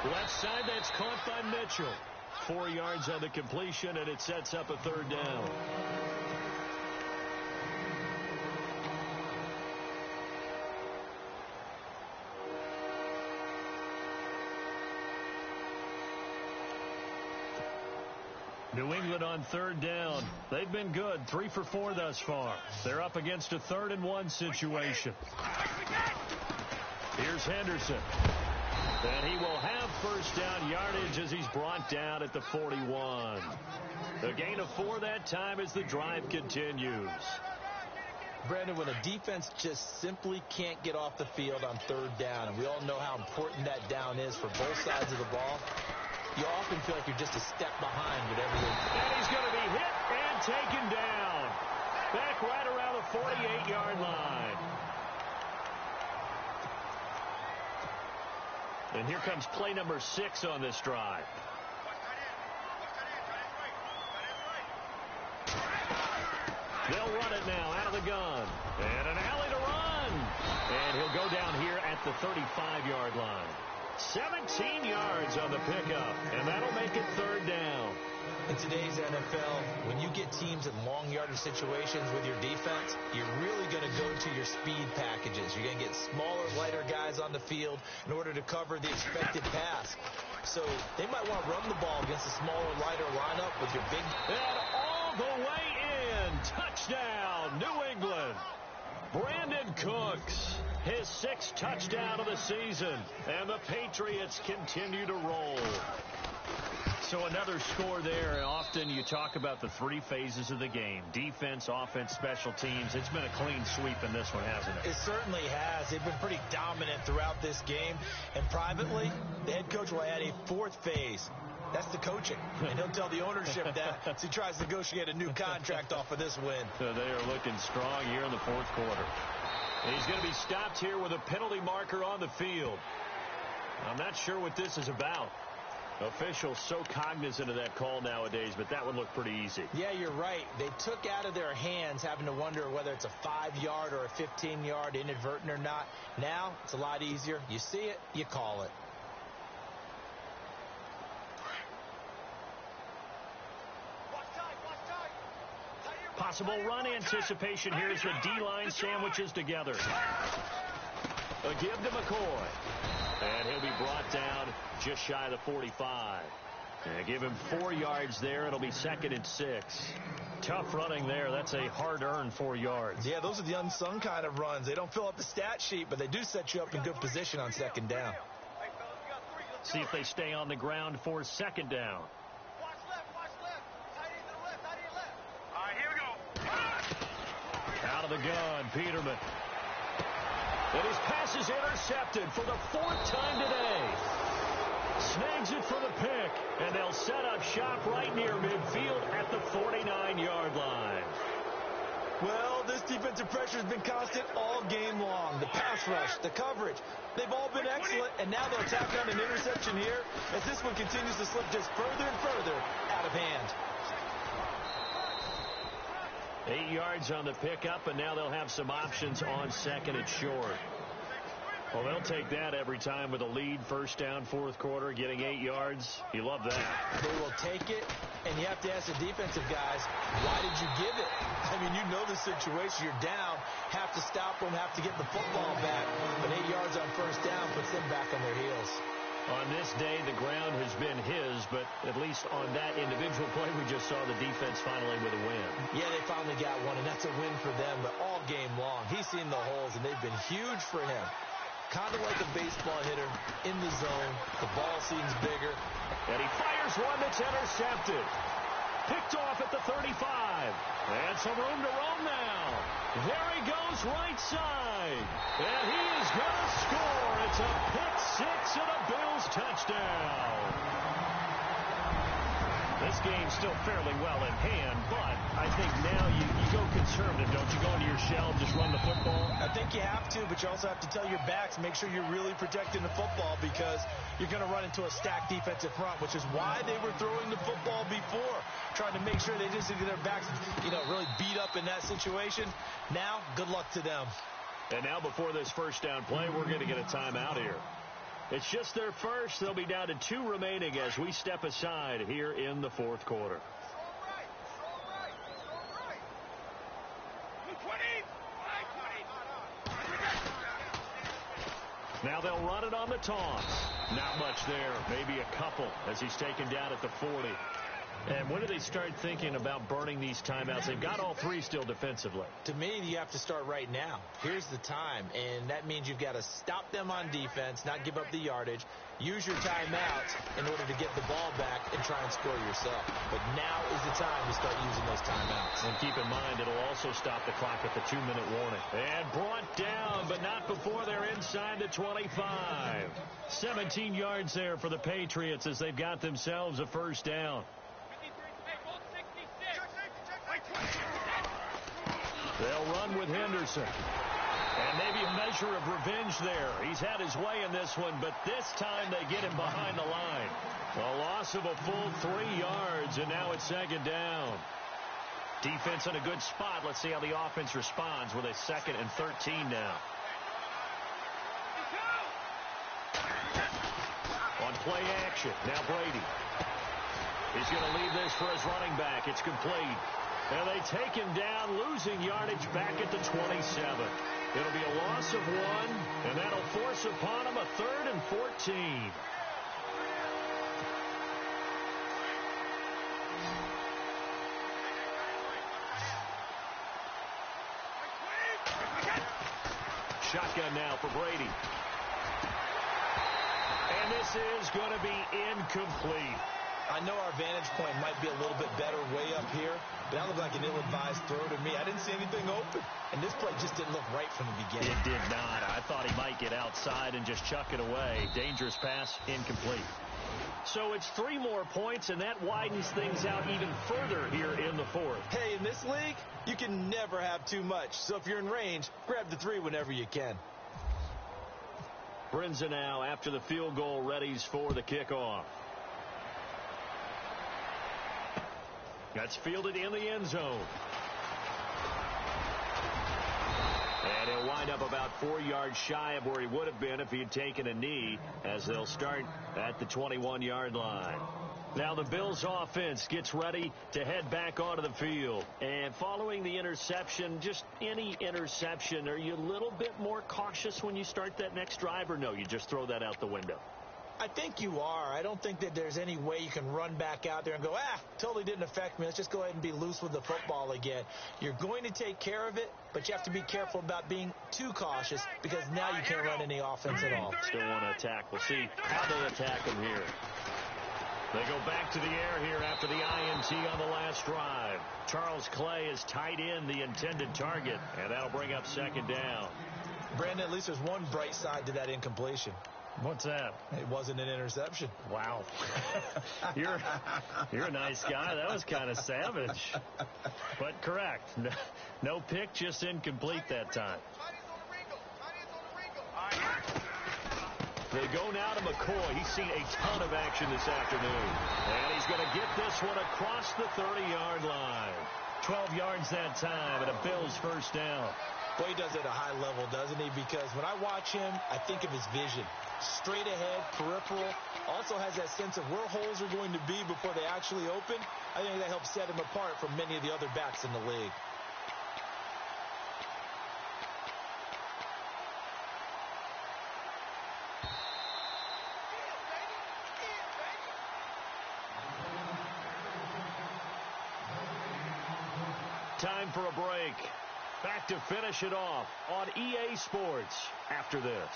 Speaker 3: Left side, that's caught by Mitchell. 4 yards on the completion, and it sets up a 3rd down. New England on 3rd down. They've been good, 3 for 4 thus far. They're up against a 3rd and 1 situation. Here's Henderson. And he will have first down yardage as he's brought down at the 41. A gain of 4 that time as the drive continues.
Speaker 4: Brandon, when a defense just simply can't get off the field on 3rd down, and we all know how important that down is for both sides of the ball, you often feel like you're just a step behind whatever they do.
Speaker 3: And he's going to be hit and taken down. Back right around the 48-yard line. And here comes play number 6 on this drive. They'll run it now out of the gun. And an alley to run. And he'll go down here at the 35-yard line. 17 yards on the pickup. And that'll make it 3rd down.
Speaker 4: In today's NFL, when you get teams in long yardage situations with your defense, you're really going to go to your speed packages. You're going to get smaller, lighter guys on the field in order to cover the expected pass. So they might want to run the ball against a smaller, lighter lineup with your big...
Speaker 3: And all the way in Touchdown, New England. Brandon Cooks, his 6th touchdown of the season, and the Patriots continue to roll. So another score there. Often you talk about the 3 phases of the game: defense, offense, special teams. It's been a clean sweep in this one, hasn't it?
Speaker 4: It certainly has. They've been pretty dominant throughout this game. And privately, the head coach will add a 4th phase. That's the coaching. And he'll tell the ownership that as he tries to negotiate a new contract off of this win.
Speaker 3: So they are looking strong here in the 4th quarter. He's going to be stopped here with a penalty marker on the field. I'm not sure what this is about. Officials so cognizant of that call nowadays, but that would look pretty easy.
Speaker 4: Yeah, you're right. They took out of their hands having to wonder whether it's a 5-yard or a 15-yard inadvertent or not. Now, it's a lot easier. You see it, you call it.
Speaker 3: Possible run anticipation here as the D-line sandwiches together. A give to McCoy. And he'll be brought down just shy of the 45. And give him 4 yards there. It'll be 2nd and 6. Tough running there. That's a hard-earned 4 yards.
Speaker 4: Yeah, those are the unsung kind of runs. They don't fill up the stat sheet, but they do set you up in good position on 2nd down.
Speaker 3: See if they stay on the ground for 2nd down.
Speaker 5: Watch left. Tight end to the left. All right, here we go.
Speaker 3: Out of the gun, Peterman. And his pass is intercepted for the 4th time today. Snags it for the pick, and they'll set up shop right near midfield at the 49-yard line.
Speaker 4: Well, this defensive pressure has been constant all game long. The pass rush, the coverage, they've all been excellent, and now they'll tack on an interception here as this one continues to slip just further and further out of hand.
Speaker 3: 8 yards on the pickup, and now they'll have some options on 2nd and short. Well, they'll take that every time with a lead. 1st down, 4th quarter, getting 8 yards. You love that.
Speaker 4: They will take it, and you have to ask the defensive guys, why did you give it? I mean, you know the situation. You're down, have to stop them, have to get the football back. But 8 yards on 1st down puts them back on their heels.
Speaker 3: On this day, the ground has been his, but at least on that individual play, we just saw the defense finally with a win.
Speaker 4: Yeah, they finally got one, and that's a win for them. But all game long, he's seen the holes, and they've been huge for him. Kind of like a baseball hitter in the zone. The ball seems bigger.
Speaker 3: And he fires one that's intercepted. Picked off at the 35. And some room to roam now. There he goes right side. And he is going to score. It's a pick 6 and a Bills touchdown. This game's still fairly well in hand, but I think now you go conservative, don't you? Go into your shell and just run the football?
Speaker 4: I think you have to, but you also have to tell your backs, make sure you're really protecting the football because you're going to run into a stacked defensive front, which is why they were throwing the football before, trying to make sure they didn't get their backs, really beat up in that situation. Now, good luck to them.
Speaker 3: And now before this 1st down play, we're going to get a timeout here. It's just their first. They'll be down to 2 remaining as we step aside here in the 4th quarter. Now they'll run it on the toss. Not much there. Maybe a couple as he's taken down at the 40. And when do they start thinking about burning these timeouts? They've got all 3 still defensively.
Speaker 4: To me, you have to start right now. Here's the time, and that means you've got to stop them on defense, not give up the yardage, use your timeouts in order to get the ball back and try and score yourself. But now is the time to start using those timeouts.
Speaker 3: And keep in mind, it'll also stop the clock at the 2-minute warning. And brought down, but not before they're inside the 25. 17 yards there for the Patriots as they've got themselves a 1st down. They'll run with Henderson. And maybe a measure of revenge there. He's had his way in this one, but this time they get him behind the line. A loss of a full 3 yards, and now it's 2nd down. Defense in a good spot. Let's see how the offense responds with a 2nd and 13 now. On play action, now Brady. He's going to leave this for his running back. It's complete. And they take him down, losing yardage back at the 27. It'll be a loss of 1, and that'll force upon him a 3rd and 14. shotgun now for Brady. And this is going to be incomplete.
Speaker 4: I know our vantage point might be a little bit better way up here, but that looked like an ill-advised throw to me. I didn't see anything open, and this play just didn't look right from the beginning.
Speaker 3: It did not. I thought he might get outside and just chuck it away. Dangerous pass, incomplete. So it's 3 more points, and that widens things out even further here in the fourth.
Speaker 4: Hey, in this league, you can never have too much. So if you're in range, grab the 3 whenever you can.
Speaker 3: Brinza now, after the field goal, readies for the kickoff. That's fielded in the end zone. And he'll wind up about 4 yards shy of where he would have been if he had taken a knee, as they'll start at the 21-yard line. Now the Bills offense gets ready to head back onto the field. And following the interception, just any interception, are you a little bit more cautious when you start that next drive, or no, you just throw that out the window?
Speaker 4: I think you are. I don't think that there's any way you can run back out there and go, totally didn't affect me. Let's just go ahead and be loose with the football again. You're going to take care of it, but you have to be careful about being too cautious, because now you can't run any offense at all.
Speaker 3: Still want to attack. We'll see how they attack him here. They go back to the air here after the INT on the last drive. Charles Clay is tight in the intended target, and that'll bring up second down.
Speaker 4: Brandon, at least there's one bright side to that incompletion.
Speaker 3: What's that?
Speaker 4: It wasn't an interception.
Speaker 3: Wow. You're a nice guy. That was kind of savage. But correct. No pick, just incomplete that time. They go now to McCoy. He's seen a ton of action this afternoon. And he's going to get this one across the 30-yard line. 12 yards that time, and a Bills first down.
Speaker 4: Boy, he does it at a high level, doesn't he? Because when I watch him, I think of his vision. Straight ahead, peripheral. Also has that sense of where holes are going to be before they actually open. I think that helps set him apart from many of the other backs in the league.
Speaker 3: Time for a break. Back to finish it off on EA Sports after this.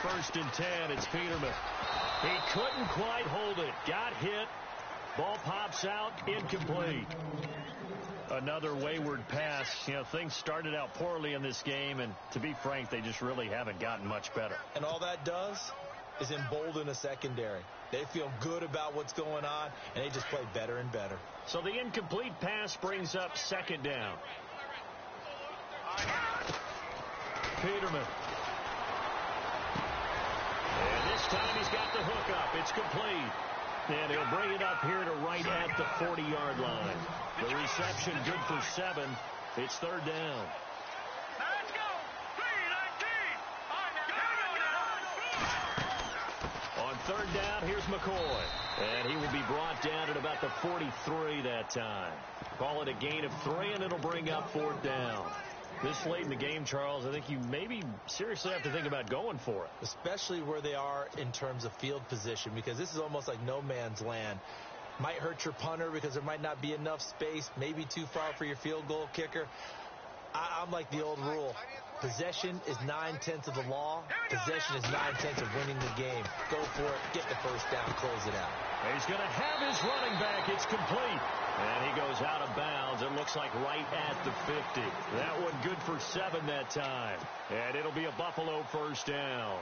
Speaker 3: First and 10, it's Peterman. He couldn't quite hold it. Got hit. Ball pops out, incomplete. Another wayward pass. You know, things started out poorly in this game, and to be frank, they just really haven't gotten much better.
Speaker 4: And all that does is embolden a secondary. They feel good about what's going on, and they just play better and better.
Speaker 3: So the incomplete pass brings up second down. Peterman. And this time he's got the hook up. It's complete. And he'll bring it up here to right at the 40-yard line. The reception good for 7. It's third down.
Speaker 5: Let's go. 3-19.
Speaker 3: On third down, here's McCoy. And he will be brought down at about the 43 that time. Call it a gain of 3, and it'll bring up fourth down. This late in the game, Charles, I think you maybe seriously have to think about going for it.
Speaker 4: Especially where they are in terms of field position, because this is almost like no man's land. Might hurt your punter because there might not be enough space, maybe too far for your field goal kicker. I'm like the old rule. Possession is 9/10 of the law. Possession is 9/10 of winning the game. Go for it. Get the first down. Close it out.
Speaker 3: He's going to have his running back. It's complete. And he goes out of bounds. It looks like right at the 50. That one good for 7 that time. And it'll be a Buffalo first down.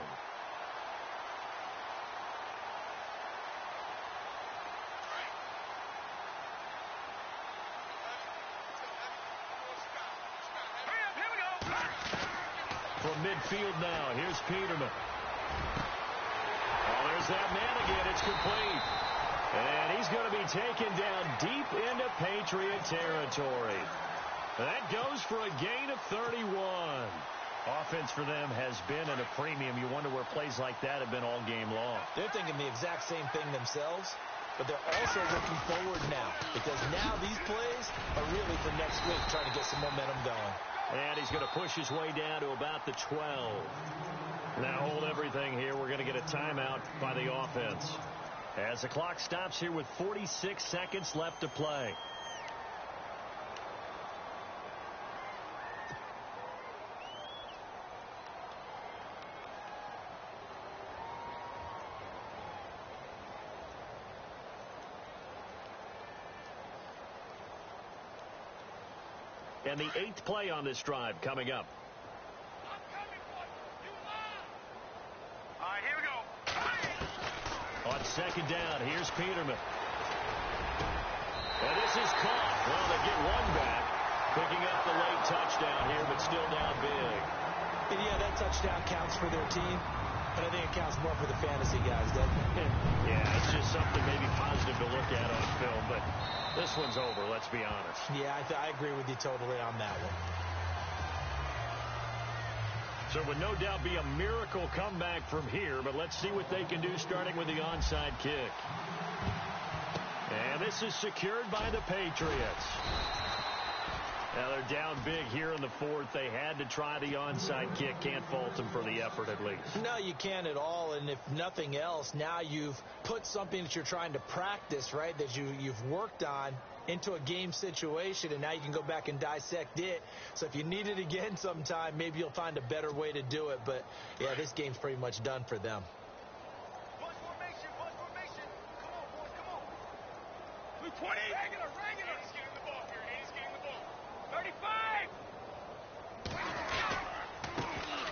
Speaker 3: From midfield now, here's Peterman. Oh, there's that man again. It's complete. And he's going to be taken down deep into Patriot territory. That goes for a gain of 31. Offense for them has been at a premium. You wonder where plays like that have been all game long.
Speaker 4: They're thinking the exact same thing themselves, but they're also looking forward now, because now these plays are really for next week, trying to get some momentum going.
Speaker 3: And he's going to push his way down to about the 12. Now hold everything here. We're going to get a timeout by the offense as the clock stops here with 46 seconds left to play. And the 8th play on this drive coming up.
Speaker 5: I'm coming for you. You lie. All right, here we go.
Speaker 3: On second down, here's Peterman. And this is caught. Well, they get one back. Picking up the late touchdown here, but still down big.
Speaker 4: And yeah, that touchdown counts for their team, but I think it counts more for the fantasy guys, doesn't it?
Speaker 3: Yeah, it's just something maybe positive to look at on film, but this one's over, let's be honest.
Speaker 4: Yeah, I agree with you totally on that one.
Speaker 3: So it would no doubt be a miracle comeback from here, but let's see what they can do starting with the onside kick. And this is secured by the Patriots. Now they're down big here in the 4th. They had to try the onside kick. Can't fault them for the effort at least.
Speaker 4: No, you can't at all. And if nothing else, now you've put something that you're trying to practice, right, that you've worked on into a game situation, and now you can go back and dissect it. So if you need it again sometime, maybe you'll find a better way to do it. But, yeah, this game's pretty much done for them.
Speaker 5: Bunch formation. Come on, boys, come on. 220. Regular. He's getting the ball here. He's getting the ball. 35.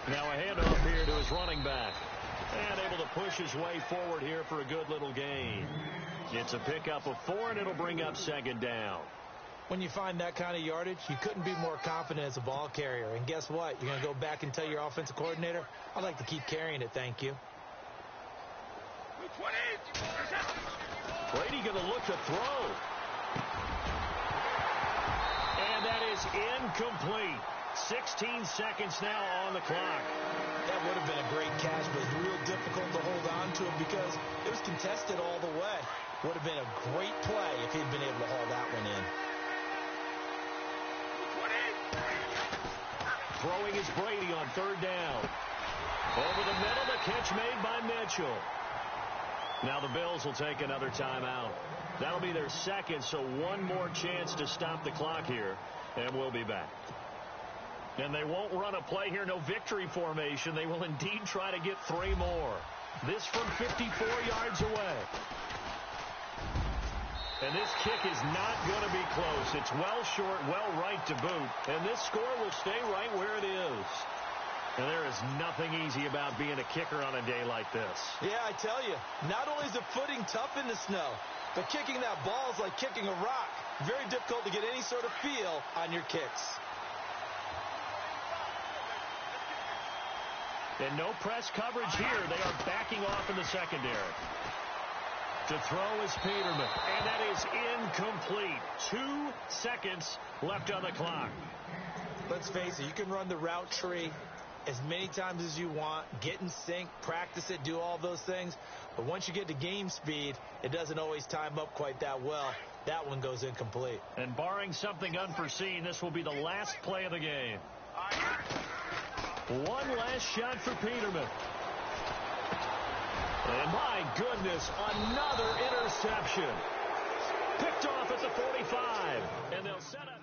Speaker 3: Now a handoff here to his running back. And able to push his way forward here for a good little gain. It's a pickup of 4, and it'll bring up second down.
Speaker 4: When you find that kind of yardage, you couldn't be more confident as a ball carrier. And guess what? You're going to go back and tell your offensive coordinator, I'd like to keep carrying it, thank you.
Speaker 5: 220.
Speaker 3: Brady going to look to throw. And that is incomplete. 16 seconds now on the clock.
Speaker 4: That would have been a great catch, but it's real difficult to hold on to it because it was contested all the way. Would have been a great play if he'd been able to haul that one in.
Speaker 5: 20.
Speaker 3: Throwing is Brady on 3rd down. Over the middle, the catch made by Mitchell. Now the Bills will take another timeout. That'll be their 2nd, so one more chance to stop the clock here, and we'll be back. And they won't run a play here, no victory formation. They will indeed try to get 3 more. This from 54 yards away. And this kick is not going to be close. It's well short, well right to boot. And this score will stay right where it is. And there is nothing easy about being a kicker on a day like this.
Speaker 4: Yeah, I tell you, not only is the footing tough in the snow, but kicking that ball is like kicking a rock. Very difficult to get any sort of feel on your kicks.
Speaker 3: And no press coverage here. They are backing off in the secondary. To throw is Peterman. And that is incomplete. 2 seconds left on the clock.
Speaker 4: Let's face it, you can run the route tree as many times as you want, get in sync, practice it, do all those things. But once you get to game speed, it doesn't always time up quite that well. That one goes incomplete.
Speaker 3: And barring something unforeseen, this will be the last play of the game. One last shot for Peterman. And my goodness, another interception. Picked off at the 45. And they'll set up.